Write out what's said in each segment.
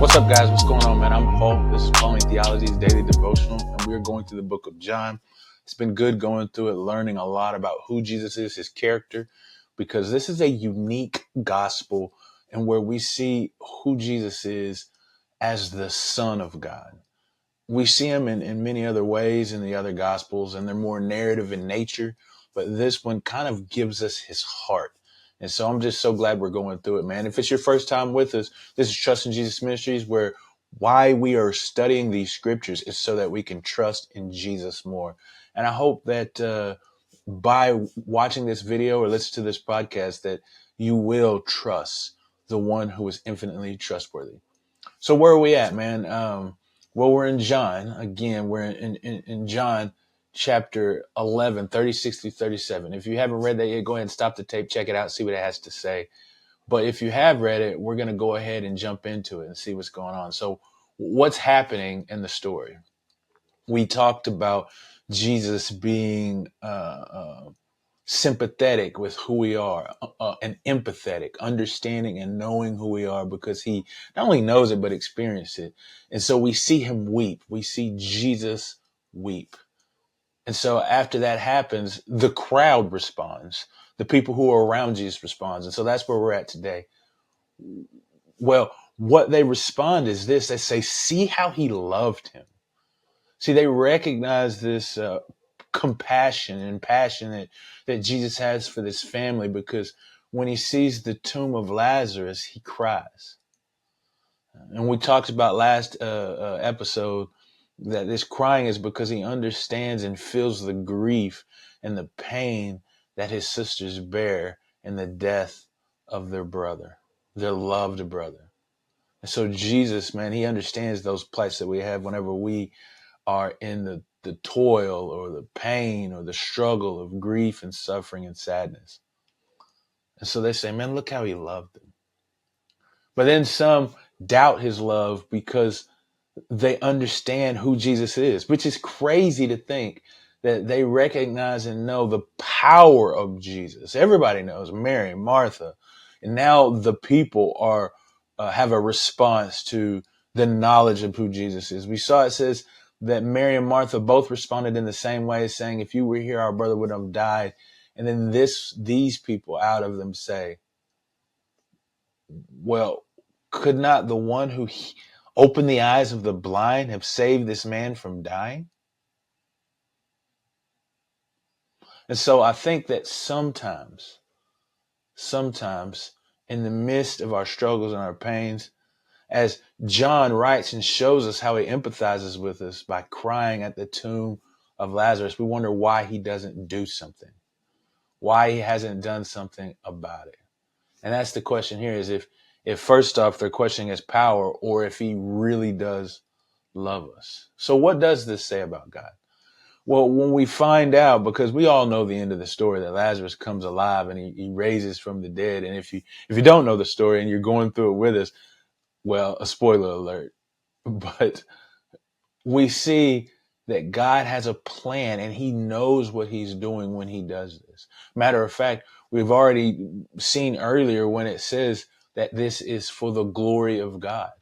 What's up, guys? What's going on, man? I'm Paul. This is Pauline Theology's Daily Devotional, and we're going through the book of John. It's been good going through it, learning a lot about who Jesus is, his character, because this is a unique gospel and where we see who Jesus is as the Son of God. We see him in many other ways in the other gospels, and they're more narrative in nature, but this one kind of gives us his heart. And so I'm just so glad we're going through it, man. If it's your first time with us, this is Trust in Jesus Ministries, where why we are studying these scriptures is so that we can trust in Jesus more. And I hope that by watching this video or listen to this podcast, that you will trust the one who is infinitely trustworthy. So where are we at, man? Well, we're in John. Again, we're in John chapter 11, 36 through 37. If you haven't read that yet, go ahead and stop the tape, check it out, see what it has to say. But if you have read it, we're going to go ahead and jump into it and see what's going on. So what's happening in the story? We talked about Jesus being sympathetic with who we are, and empathetic, understanding and knowing who we are, because he not only knows it, but experienced it. And so we see him weep. We see Jesus weep. And so after that happens, the crowd responds. The people who are around Jesus responds. And so that's where we're at today. Well, what they respond is this. They say, see how he loved him. See, they recognize this compassion and passion that Jesus has for this family, because when he sees the tomb of Lazarus, he cries. And we talked about last episode that this crying is because he understands and feels the grief and the pain that his sisters bear in the death of their brother, their loved brother. And so Jesus, man, he understands those plights that we have whenever we are in the toil or the pain or the struggle of grief and suffering and sadness. And so they say, man, look how he loved them. But then some doubt his love because they understand who Jesus is, which is crazy to think that they recognize and know the power of Jesus. Everybody knows Mary, Martha, and now the people are have a response to the knowledge of who Jesus is. We saw it says that Mary and Martha both responded in the same way, saying, "If you were here, our brother would have died." And then these people out of them say, "Well, could not the one who opened the eyes of the blind have saved this man from dying?" And so I think that sometimes in the midst of our struggles and our pains, as John writes and shows us how he empathizes with us by crying at the tomb of Lazarus, we wonder why he doesn't do something, why he hasn't done something about it. And that's the question here, is if first off they're questioning his power, or if he really does love us. So what does this say about God? Well, when we find out, because we all know the end of the story, that Lazarus comes alive and he raises from the dead. And if you don't know the story and you're going through it with us, well, a spoiler alert. But we see that God has a plan and he knows what he's doing when he does this. Matter of fact, we've already seen earlier when it says that this is for the glory of God.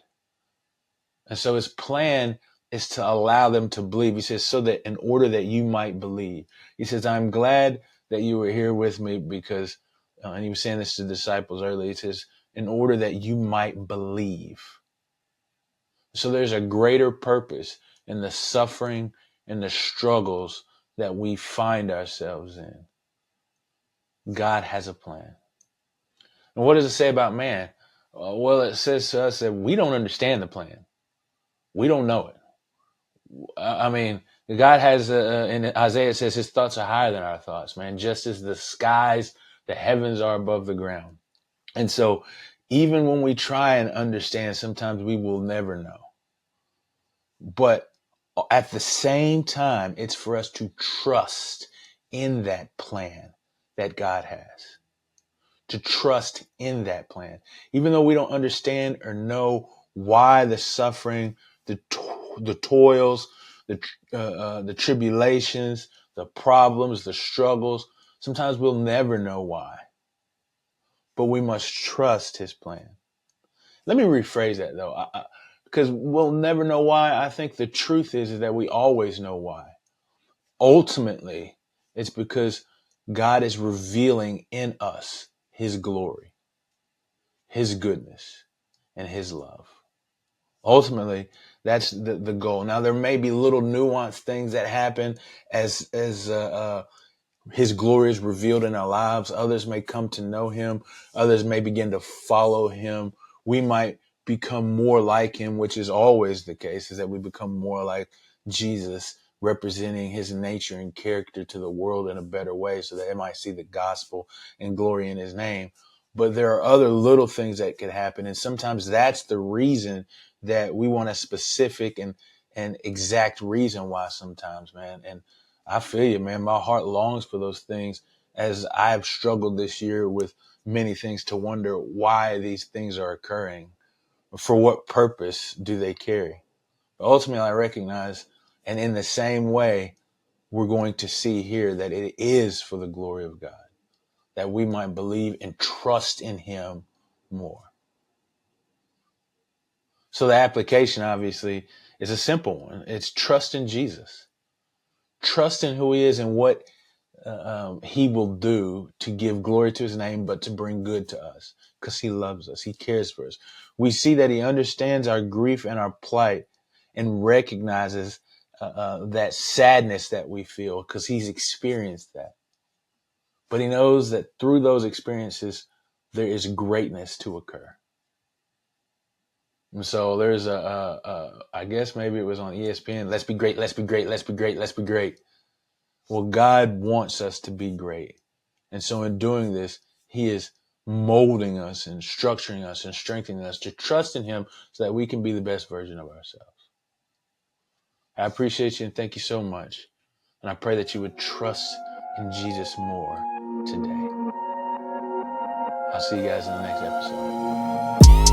And so his plan is to allow them to believe. He says, so that in order that you might believe. He says, I'm glad that you were here with me because, and he was saying this to the disciples earlier, he says, in order that you might believe. So there's a greater purpose in the suffering and the struggles that we find ourselves in. God has a plan. And what does it say about man? Well, it says to us that we don't understand the plan. We don't know it. I mean, God has, in Isaiah, it says his thoughts are higher than our thoughts, man, just as the skies, the heavens are above the ground. And so even when we try and understand, sometimes we will never know. But at the same time, it's for us to trust in that plan that God has. To trust in that plan. Even though we don't understand or know why the suffering, the toils, the tribulations, the problems, the struggles, sometimes we'll never know why. But we must trust his plan. Let me rephrase that though. because we'll never know why. I think the truth is that we always know why. Ultimately, it's because God is revealing in us his glory, his goodness, and his love. Ultimately, that's the goal. Now, there may be little nuanced things that happen as his glory is revealed in our lives. Others may come to know him. Others may begin to follow him. We might become more like him, which is always the case, is that we become more like Jesus, representing his nature and character to the world in a better way so that they might see the gospel and glory in his name. But there are other little things that could happen. And sometimes that's the reason that we want a specific and exact reason why sometimes, man. And I feel you, man. My heart longs for those things as I've struggled this year with many things to wonder why these things are occurring. For what purpose do they carry? But ultimately, I recognize, and in the same way, we're going to see here that it is for the glory of God, that we might believe and trust in him more. So the application, obviously, is a simple one. It's trust in Jesus. Trust in who he is and what he will do to give glory to his name, but to bring good to us because he loves us. He cares for us. We see that he understands our grief and our plight and recognizes that sadness that we feel because he's experienced that. But he knows that through those experiences, there is greatness to occur. And so there's I guess maybe it was on ESPN. Let's be great. Let's be great. Let's be great. Let's be great. Well, God wants us to be great. And so in doing this, he is molding us and structuring us and strengthening us to trust in him so that we can be the best version of ourselves. I appreciate you and thank you so much. And I pray that you would trust in Jesus more today. I'll see you guys in the next episode.